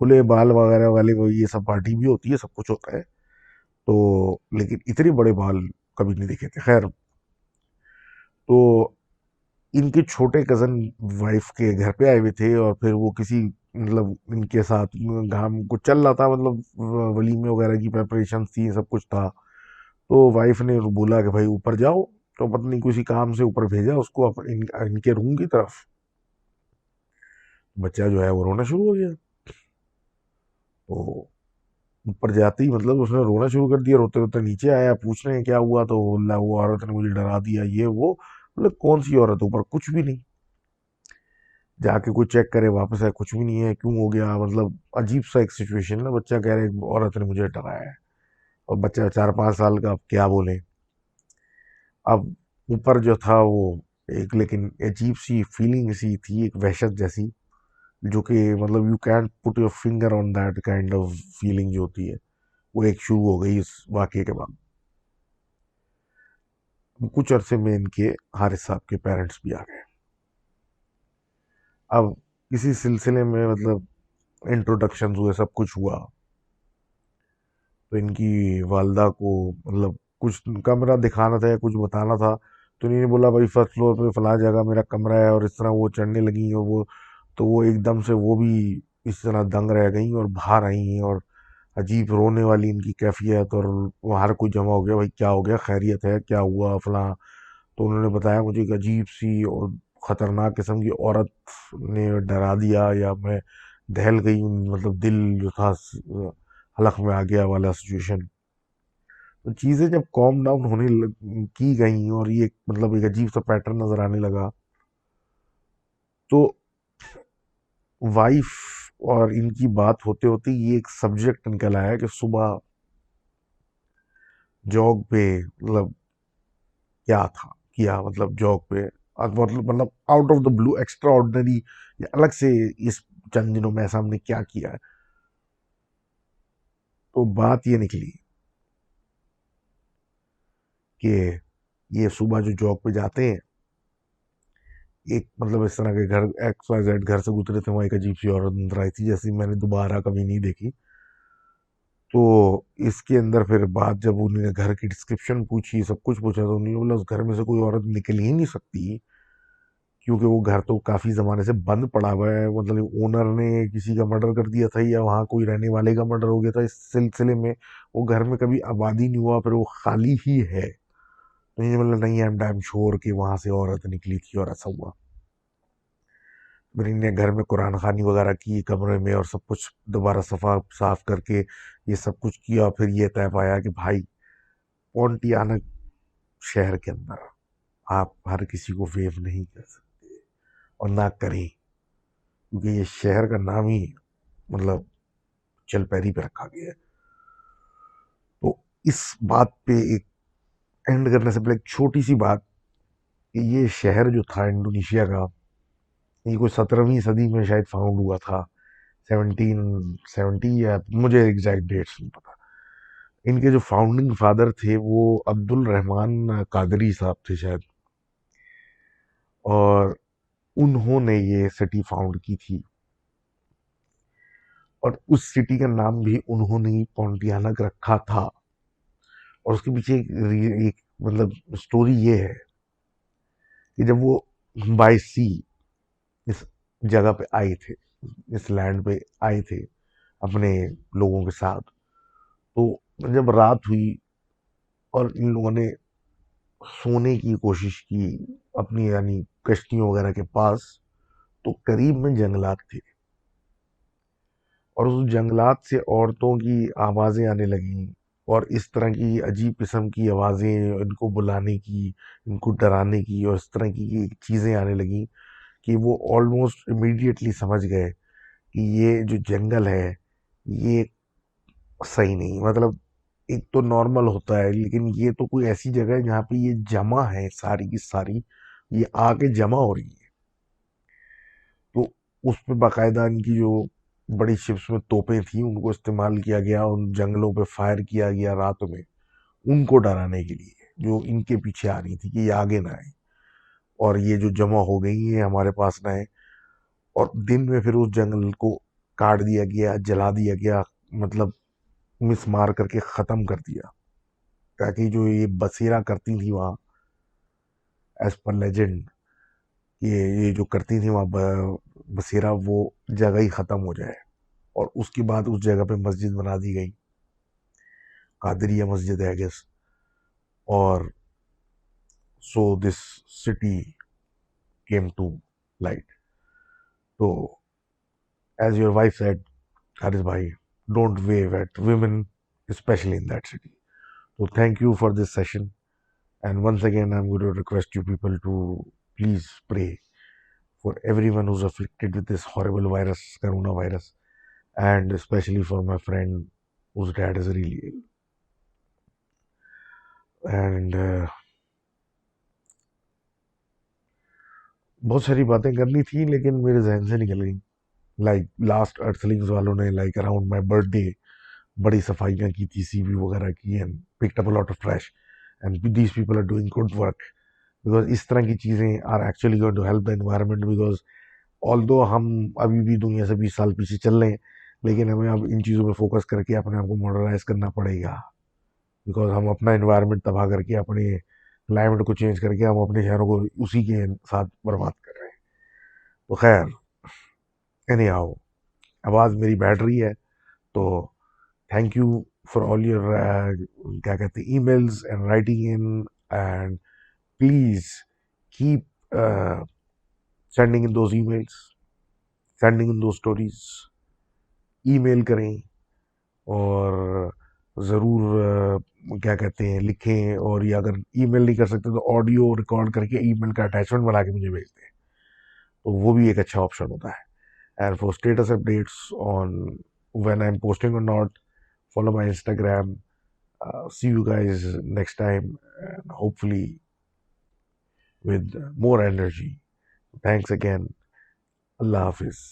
खुले बाल वगैरह वाले वो ये सब पार्टी भी होती है, सब कुछ होता है। तो लेकिन इतने बड़े बाल कभी नहीं देखे थे। खैर, तो इनके छोटे कजन वाइफ के घर पे आए हुए थे, और फिर वो किसी मतलब इनके साथ काम कुछ चल रहा था, मतलब वलीमे वगैरह की प्रेपरेशन थी, सब कुछ था। तो वाइफ ने बोला कि भाई ऊपर जाओ, तो पत्नी किसी काम से ऊपर भेजा उसको इनके रूम की तरफ। बच्चा जो है वो रोना शुरू हो गया। तो ऊपर जाते ही मतलब उसने रोना शुरू कर दिया, रोते रोते नीचे आया, पूछ रहे हैं क्या हुआ, तो बोला वो औरत ने मुझे डरा दिया, ये वो। मतलब कौन सी औरत, ऊपर कुछ भी नहीं। जाके कोई चेक करे, वापस आए, कुछ भी नहीं है, क्यों हो गया, मतलब अजीब सा एक सिचुएशन ना। बच्चा कह रहे औरत ने मुझे डराया है, और बच्चा 4-5 साल का, अब क्या बोले। अब ऊपर जो था वो एक लेकिन अजीब सी फीलिंग सी थी, एक वहशत जैसी, जो कि मतलब you can put your finger on that kind of feeling जो होती है, वो एक शुरू हो गई इस वाक्य के बाद। कुछ अरसे में इनके हारिस साहब के पेरेंट्स भी आ गए। अब इसी सिलसिले में मतलब इंट्रोडक्शन हुए, सब कुछ हुआ। तो इनकी वालदा को मतलब कुछ कमरा दिखाना था या कुछ बताना था, तो इन्होंने बोला भाई फर्स्ट फ्लोर पे फला जगह मेरा कमरा है, और इस तरह वो चढ़ने लगी, और वो तो वो एकदम से वो भी इस तरह दंग रह गई और बाहर आई, और अजीब रोने वाली इनकी कैफियत, और बाहर कोई जमा हो गया, भाई क्या हो गया, खैरियत है, क्या हुआ फला। तो उन्होंने बताया मुझे एक अजीब सी और खतरनाक किस्म की औरत ने डरा दिया, या मैं दहल गई, मतलब दिल जो था हलक में आ गया वाला सिचुएशन। तो चीज़ें जब कॉम डाउन की गई, और ये मतलब एक अजीब सा पैटर्न नजर आने लगा, तो वाइफ और इनकी बात होते होते ये एक सब्जेक्ट निकल आया कि सुबह जॉग पे मतलब क्या था किया, मतलब जॉग पे मतलब out of the blue extra ordinary, या अलग से इस चंद दिनों में ऐसा हमने क्या किया है। तो बात ये निकली कि ये सुबह जो जॉब पे जाते हैं, एक मतलब इस तरह के घर एक्स वाई जेड घर से गुजरे थे, वहाँ एक अजीब सी औरत नजर आई थी, जैसी मैंने दोबारा कभी नहीं देखी। तो इसके अंदर फिर बात जब उन्होंने घर की डिस्क्रिप्शन पूछी, सब कुछ पूछा, तो उन्होंने बोला उस घर में से कोई औरत निकल ही नहीं सकती, क्योंकि वो घर तो काफी जमाने से बंद पड़ा हुआ है, मतलब ओनर ने किसी का मर्डर कर दिया था, या वहाँ कोई रहने वाले का मर्डर हो गया था, इस सिलसिले में वो घर में कभी आबादी नहीं हुआ, फिर वो खाली ही है। तो ये मतलब नहीं, आई एम डैम श्योर कि वहां से औरत निकली थी और ऐसा हुआ। फिर इन्हें घर में कुरान खानी वगैरह की कमरे में, और सब कुछ दोबारा सफा साफ करके ये सब कुछ किया। फिर ये तय पाया कि भाई पॉन्टियाना शहर के अंदर आप हर किसी को वेव नहीं कर सकते, और ना करें, क्योंकि ये शहर का नाम ही मतलब चल पैरी पे रखा गया है। तो इस बात पे एक एंड करने से पहले एक छोटी सी बात कि ये शहर जो था इंडोनेशिया का, ये कोई 17वीं सदी में शायद फाउंड हुआ था, 1770, या मुझे एग्जैक्ट डेट्स नहीं पता। इनके जो फाउंडिंग फादर थे वो अब्दुल रहमान कादरी साहब थे शायद, और उन्होंने ये सिटी फाउंड की थी। और उस सिटी का नाम भी उन्होंने ही पॉन्टियानक रखा था। और उसके पीछे एक मतलब स्टोरी ये है कि जब वो बाय सी इस जगह पे आए थे, इस लैंड पे आए थे अपने लोगों के साथ, तो जब रात हुई और इन लोगों ने सोने की कोशिश की अपनी यानी कश्तियों वगैरह के पास, तो करीब में जंगलात थे, और उस जंगलात से औरतों की आवाज़ें आने लगीं, और इस तरह की अजीब किस्म की आवाज़ें, इनको बुलाने की, इनको डराने की, और इस तरह की चीज़ें आने लगीं कि वो ऑलमोस्ट इमीडिएटली समझ गए कि ये जो जंगल है ये सही नहीं, मतलब एक तो नॉर्मल होता है, लेकिन ये तो कोई ऐसी जगह है जहाँ पे ये जमा है सारी की सारी, ये आके जमा हो रही है। तो उस पे बाकायदा इनकी जो बड़ी शिप्स में तोपें थी उनको इस्तेमाल किया गया, उन जंगलों पे फायर किया गया रात में उनको डराने के लिए, जो इनके पीछे आ रही थी कि ये आगे ना आए और ये जो जमा हो गई है हमारे पास ना आए। और दिन में फिर उस जंगल को काट दिया गया, जला दिया गया, मतलब मिस मार करके ख़त्म कर दिया, ताकि जो ये बसेरा करती थी वहाँ, एज पर लेजेंड, ये जो करती थी वहाँ बसेरा, वो जगह ही ख़त्म हो जाए। और उसके बाद उस जगह पे मस्जिद बना दी गई, कादरिया मस्जिद है गेस। और so this city came to light. तो as your wife said, Haris भाई, don't wave at women, especially in that city. So thank you for this session. And once again, I'm going to request you people to please pray for everyone who's afflicted with this horrible virus, coronavirus, and especially for my friend whose dad is really ill. And बहुत सारी बातें करनी थी लेकिन मेरे जहन से निकल गई। लाइक लास्ट अर्थलिंग्स वालों ने लाइक अराउंड माई बर्थडे बड़ी सफाइयाँ की थी, सीवी वगैरह की, and picked up a lot of trash, and these people are doing good work, because इस तरह की चीज़ें are actually going to help the environment. Because although हम अभी भी दुनिया से 20 साल पीछे चल रहे हैं, लेकिन हमें अब इन चीज़ों पर फोकस करके अपने आप को मॉडर्नाइज करना पड़ेगा। बिकॉज हम अपना इन्वायरमेंट तबाह करके, अपने क्लाइमेट को चेंज करके, हम अपने शहरों को उसी के साथ बर्बाद कर रहे हैं। तो खैर, एनी हाउ, आवाज़ मेरी बैठ रही है, तो thank you for all your क्या कहते हैं, emails and writing in, and please keep sending in those emails, sending end दो स्टोरीज, ईमेल करें, और ज़रूर क्या कहते हैं, लिखें, और या अगर ईमेल नहीं कर सकते तो ऑडियो रिकॉर्ड करके ईमेल का अटैचमेंट बना के मुझे भेज दें, तो वो भी एक अच्छा ऑप्शन होता है। And for status updates on when I am posting और not, follow my Instagram. See you guys next time, and hopefully with more energy. Thanks again. Allah Hafiz.